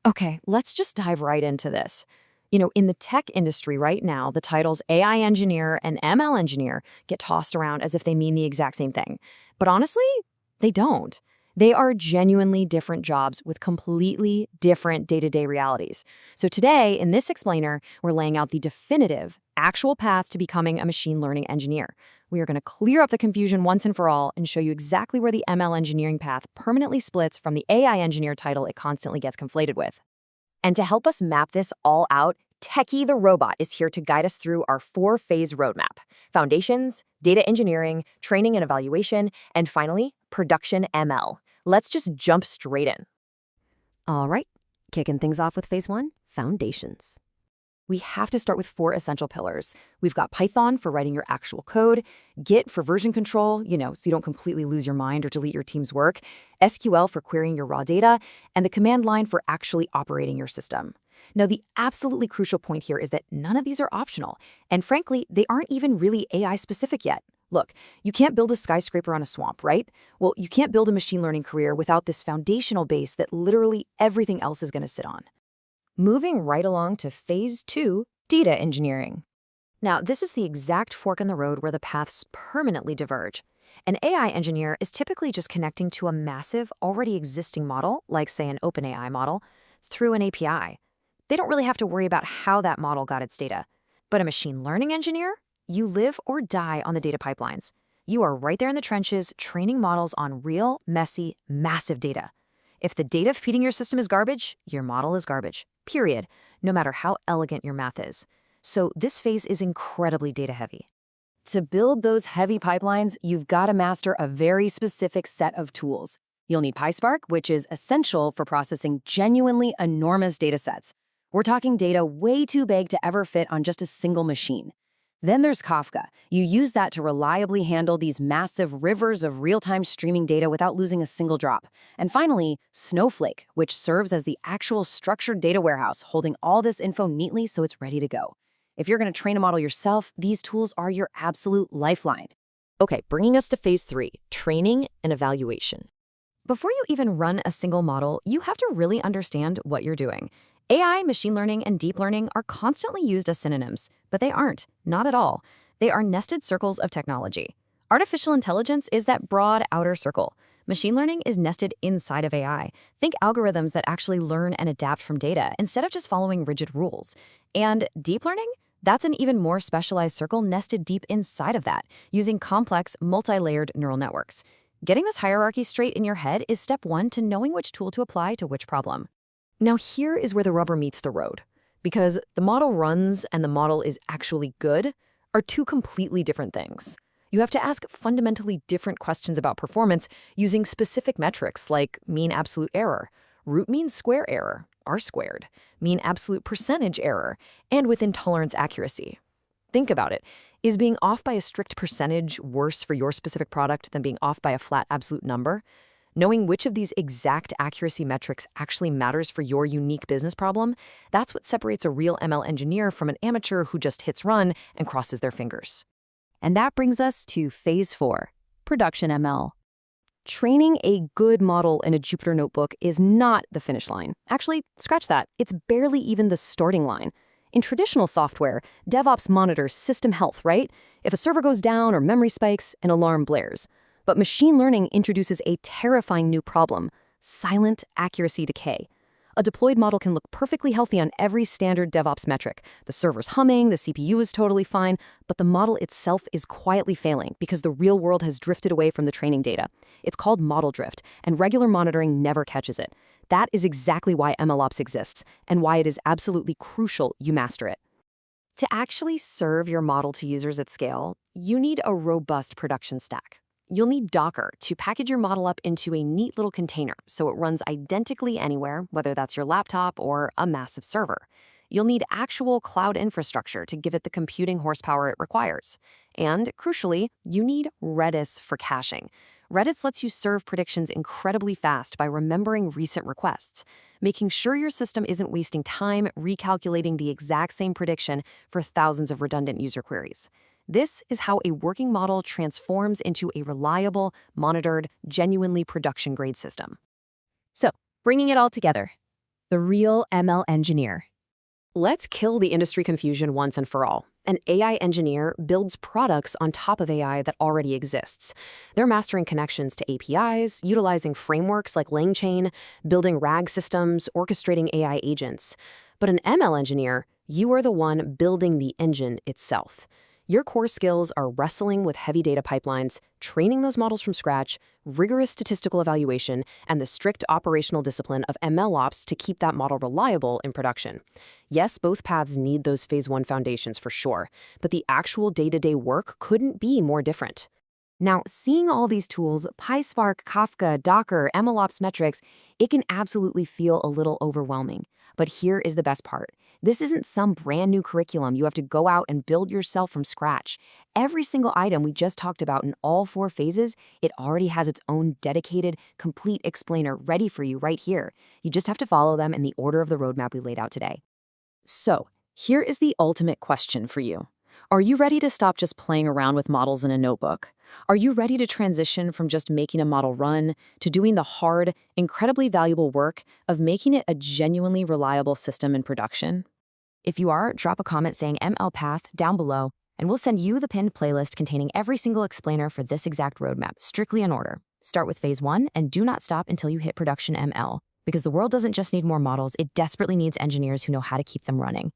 Okay, let's just dive right into this. In the tech industry right now, the titles AI engineer and ML engineer get tossed around as if they mean the exact same thing. But honestly, they don't. They are genuinely different jobs with completely different day-to-day realities. So today, in this explainer, we're laying out the definitive, actual path to becoming a machine learning engineer. We are going to clear up the confusion once and for all and show you exactly where the ML engineering path permanently splits from the AI engineer title it constantly gets conflated with. And to help us map this all out, Techie the robot is here to guide us through our 4-phase roadmap: foundations, data engineering, training and evaluation, and finally, production ML. Let's just jump straight in. All right, kicking things off with phase 1, foundations. We have to start with 4 essential pillars. We've got Python for writing your actual code, Git for version control, so you don't completely lose your mind or delete your team's work, SQL for querying your raw data, and the command line for actually operating your system. Now, the absolutely crucial point here is that none of these are optional, and frankly, they aren't even really AI specific yet. Look, you can't build a skyscraper on a swamp, right? Well, you can't build a machine learning career without this foundational base that literally everything else is going to sit on. Moving right along to phase 2, data engineering. Now, this is the exact fork in the road where the paths permanently diverge. An AI engineer is typically just connecting to a massive, already existing model, like say an OpenAI model, through an API. They don't really have to worry about how that model got its data. But a machine learning engineer? You live or die on the data pipelines. You are right there in the trenches, training models on real, messy, massive data. If the data feeding your system is garbage, your model is garbage, period, no matter how elegant your math is. So this phase is incredibly data heavy. To build those heavy pipelines, you've got to master a very specific set of tools. You'll need PySpark, which is essential for processing genuinely enormous data sets. We're talking data way too big to ever fit on just a single machine. Then there's Kafka. You use that to reliably handle these massive rivers of real-time streaming data without losing a single drop. And finally, Snowflake, which serves as the actual structured data warehouse, holding all this info neatly so it's ready to go. If you're going to train a model yourself, these tools are your absolute lifeline. Okay, bringing us to phase 3, training and evaluation. Before you even run a single model, you have to really understand what you're doing. AI, machine learning, and deep learning are constantly used as synonyms, but they aren't, not at all. They are nested circles of technology. Artificial intelligence is that broad outer circle. Machine learning is nested inside of AI. Think algorithms that actually learn and adapt from data instead of just following rigid rules. And deep learning? That's an even more specialized circle nested deep inside of that, using complex, multi-layered neural networks. Getting this hierarchy straight in your head is step 1 to knowing which tool to apply to which problem. Now here is where the rubber meets the road, because the model runs and the model is actually good are 2 completely different things. You have to ask fundamentally different questions about performance using specific metrics like mean absolute error, root mean square error, R-squared, mean absolute percentage error, and with intolerance accuracy. Think about it. Is being off by a strict percentage worse for your specific product than being off by a flat absolute number? Knowing which of these exact accuracy metrics actually matters for your unique business problem, that's what separates a real ML engineer from an amateur who just hits run and crosses their fingers. And that brings us to phase 4, production ML. Training a good model in a Jupyter notebook is not the finish line. Actually, scratch that. It's barely even the starting line. In traditional software, DevOps monitors system health, right? If a server goes down or memory spikes, an alarm blares. But machine learning introduces a terrifying new problem: silent accuracy decay. A deployed model can look perfectly healthy on every standard DevOps metric. The server's humming, the CPU is totally fine, but the model itself is quietly failing because the real world has drifted away from the training data. It's called model drift, and regular monitoring never catches it. That is exactly why MLOps exists, and why it is absolutely crucial you master it. To actually serve your model to users at scale, you need a robust production stack. You'll need Docker to package your model up into a neat little container so it runs identically anywhere, whether that's your laptop or a massive server. You'll need actual cloud infrastructure to give it the computing horsepower it requires. And crucially, you need Redis for caching. Redis lets you serve predictions incredibly fast by remembering recent requests, making sure your system isn't wasting time recalculating the exact same prediction for thousands of redundant user queries. This is how a working model transforms into a reliable, monitored, genuinely production-grade system. So, bringing it all together, The real ML engineer. Let's kill the industry confusion once and for all. An AI engineer builds products on top of AI that already exists. They're mastering connections to APIs, utilizing frameworks like LangChain, building RAG systems, orchestrating AI agents. But an ML engineer, you are the one building the engine itself. Your core skills are wrestling with heavy data pipelines, training those models from scratch, rigorous statistical evaluation, and the strict operational discipline of ML ops to keep that model reliable in production. Yes, both paths need those phase one foundations for sure, but the actual day-to-day work couldn't be more different. Now, seeing all these tools, PySpark, Kafka, Docker, MLOps metrics, it can absolutely feel a little overwhelming. But here is the best part. This isn't some brand new curriculum you have to go out and build yourself from scratch. Every single item we just talked about in all 4 phases, it already has its own dedicated, complete explainer ready for you right here. You just have to follow them in the order of the roadmap we laid out today. So, here is the ultimate question for you. Are you ready to stop just playing around with models in a notebook? Are you ready to transition from just making a model run to doing the hard, incredibly valuable work of making it a genuinely reliable system in production? If you are, drop a comment saying ML Path down below, and we'll send you the pinned playlist containing every single explainer for this exact roadmap, strictly in order. Start with phase 1 and do not stop until you hit production ML, because the world doesn't just need more models, it desperately needs engineers who know how to keep them running.